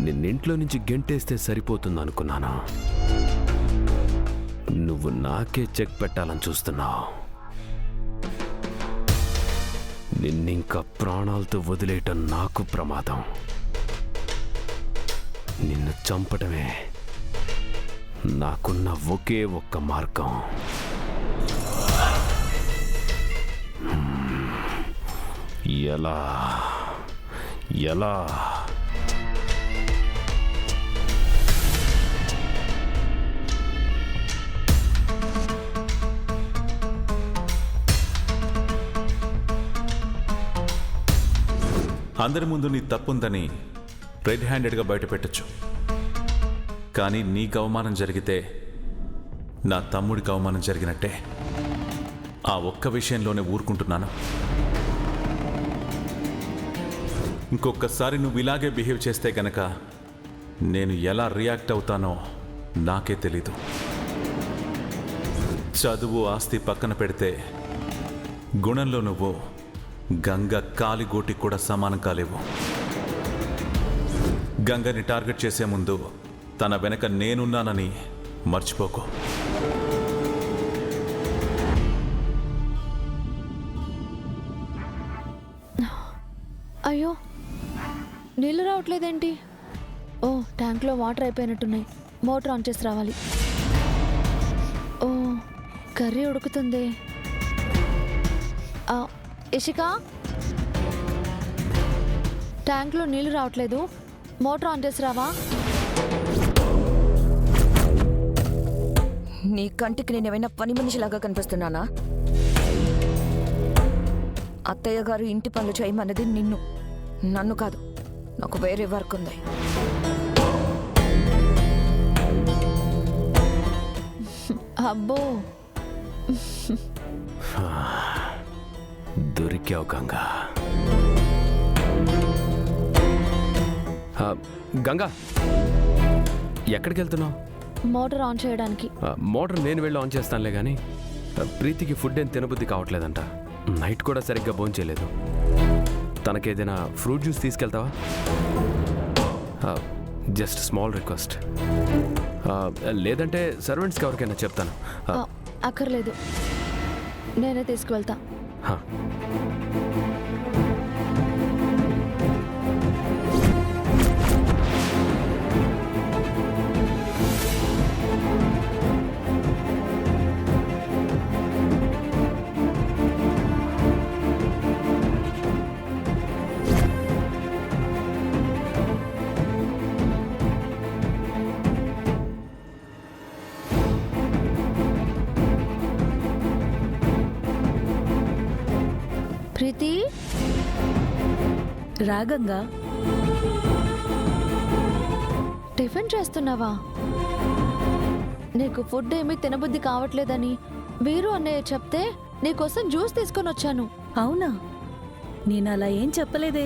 నిన్నింట్లో నుంచి గెంటేస్తే సరిపోతుందనుకున్నాను. నువ్వు నాకే చెక్ పెట్టాలని చూస్తున్నావు. నిన్నింకా ప్రాణాలతో వదిలేయటం నాకు ప్రమాదం. నిన్ను చంపటమే నాకున్న ఒకే ఒక్క మార్గం. ఎలా ఎలా అందరి ముందు నీ తప్పుందని రెడ్ హ్యాండెడ్గా బయట పెట్టచ్చు. కానీ నీకు అవమానం జరిగితే నా తమ్ముడికి అవమానం జరిగినట్టే. ఆ ఒక్క విషయంలోనే ఊరుకుంటున్నాను. ఇంకొకసారి నువ్వు ఇలాగే బిహేవ్ చేస్తే గనక నేను ఎలా రియాక్ట్ అవుతానో నాకే తెలీదు. చదువు ఆస్తి పక్కన పెడితే గుణంలో నువ్వు గంగ కాలిగోటి కూడా సమానం కాలేవు. గంగని టార్గెట్ చేసే ముందు తన వెనక నేనున్నానని మర్చిపోకు. అయ్యో, నీళ్ళు రావట్లేదేంటి? ఓ, ట్యాంక్లో వాటర్ అయిపోయినట్టున్నాయి. మోటార్ ఆన్ చేసి రావాలి. ఓ, కర్రీ ఉడుకుతుంది. ఇషిక, ట్యాంక్లో నీళ్ళు రావట్లేదు, మోటార్ ఆన్ చేసి రావా? నీ కంటికి నేనేమైనా పని మనిషిలాగా కనిపిస్తున్నానా? అత్తయ్య గారు ఇంటి పనులు చేయమన్నది నిన్ను, నన్ను కాదు. నాకు వేరే వర్క్ ఉంది. అబ్బో, దొరికావు గంగా. గంగా, ఎక్కడికి వెళ్తున్నావు? మోటార్ ఆన్ చేయడానికి. మోటార్ నేను వెళ్ళి ఆన్ చేస్తానులే, కానీ ప్రీతికి ఫుడ్ ఏం తినబుద్ధి కావట్లేదంట. నైట్ కూడా సరిగ్గా భోంచేయలేదు. తనకేదైనా ఫ్రూట్ జ్యూస్ తీసుకెళ్తావా? Just small request. లేదంటే సర్వెంట్స్కి ఎవరికైనా చెప్తాను. అక్కర్లేదు, నేనే తీసుకువెళ్తా. ప్రీతి, రాగంగా టిఫిన్ చేస్తున్నావా? నీకు ఫుడ్ ఏమీ తినబుద్ధి కావట్లేదని వీరు అన్నయ్య చెప్తే నీకోసం జ్యూస్ తీసుకొని వచ్చాను. అవునా? నేను అలా ఏం చెప్పలేదే.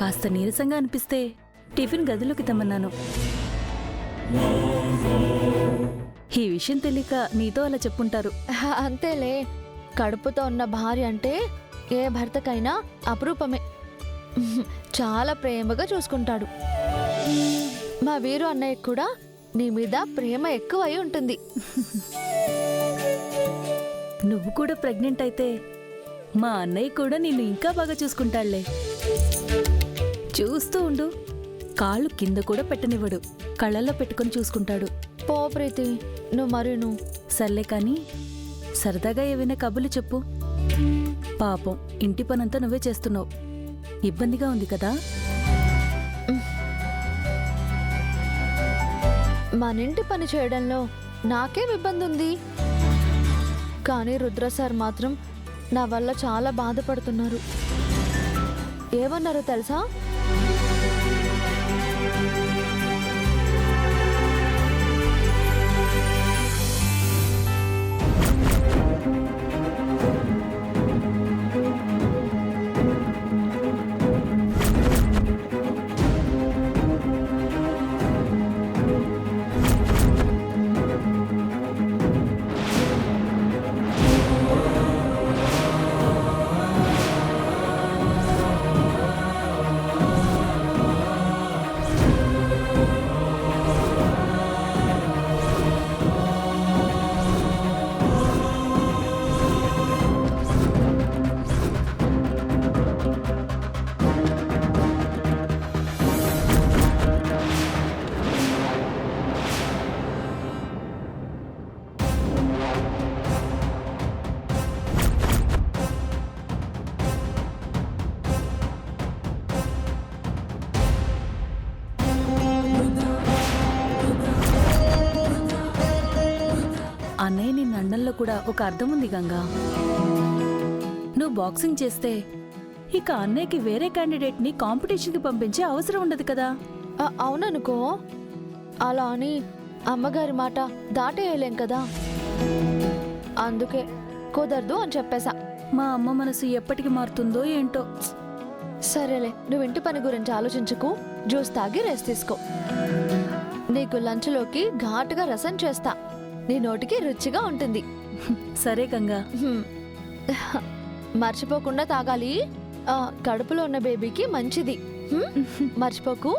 కాస్త నీరసంగా అనిపిస్తే టిఫిన్ గదిలోకి తెమ్మన్నాను. ఈ విషయం తెలియక నీతో అలా చెప్పుంటారు. అంతేలే, కడుపుతో ఉన్న భార్య అంటే ఏ భర్తకైనా అపురూపమే. చాలా ప్రేమగా చూసుకుంటాడు. మా వీరు అన్నయ్య కూడా నీ మీద ప్రేమ ఎక్కువై ఉంటుంది. నువ్వు కూడా ప్రెగ్నెంట్ అయితే మా అన్నయ్య కూడా నిన్ను ఇంకా బాగా చూసుకుంటాడులే. చూస్తూ ఉండు, కాళ్ళు కింద కూడా పెట్టనివ్వడు, కళ్ళల్లో పెట్టుకొని చూసుకుంటాడు. పో ప్రీతి, నువ్వు సర్లే కానీ సరదాగా ఏవైనా కబుర్లు చెప్పు. పాపం ఇంటి పనంతా నువ్వే చేస్తున్నావు, ఇబ్బందిగా ఉంది కదా? మనింటి పని చేయడంలో నాకేం ఇబ్బంది ఉంది? కానీ రుద్ర సార్ మాత్రం నా వల్ల చాలా బాధపడుతున్నారు. ఏమన్నారో తెలుసా? ఒక అర్థం ఉంది గంగా. నువ్వు బాక్సింగ్ చేస్తే ఇక అన్నయ్యకి వేరే క్యాండిడేట్ని కాంపిటీషన్కి పంపించే అవసరం ఉండదు కదా. అవుననుకో, అలా అని అమ్మగారి మాట దాటేయలేం కదా. అందుకే కుదరదు అని చెప్పేశా. మా అమ్మ మనసు ఎప్పటికి మారుతుందో ఏంటో. సరేలే, నువ్వు ఇంటి పని గురించి ఆలోచించకు. జ్యూస్ తాగి రెస్ట్ తీసుకో. నీకు లంచ్లోకి ఘాటుగా రసం చేస్తా. నీ నోటికి రుచిగా ఉంటుంది. సరే గంగా. హ్మ్. మర్చిపోకుండా తాగాలి. కడుపులో ఉన్న బేబీకి మంచిది. హ్మ్? మర్చిపోకు.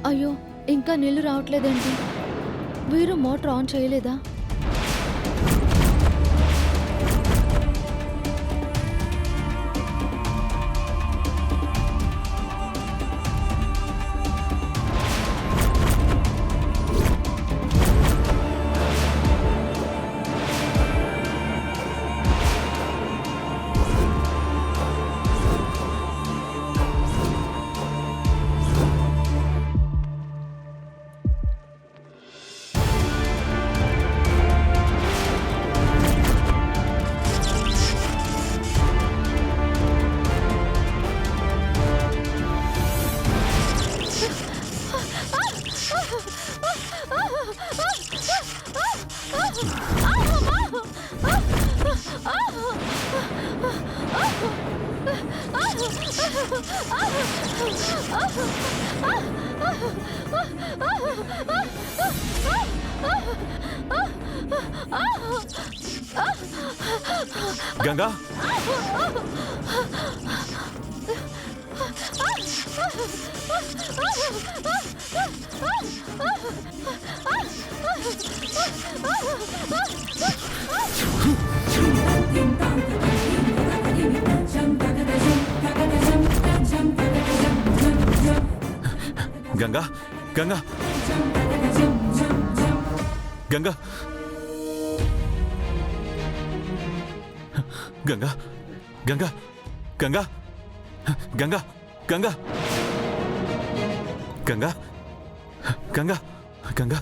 అయ్యో, ఇంకా నీళ్లు రావట్లేదేంటి? వీరు మోటార్ ఆన్ చేయలేదా? గంగా, గంగా, గంగా, గంగా, గంగా, గంగా, గంగా, గంగా, గంగా, గంగా, గంగా, గంగా.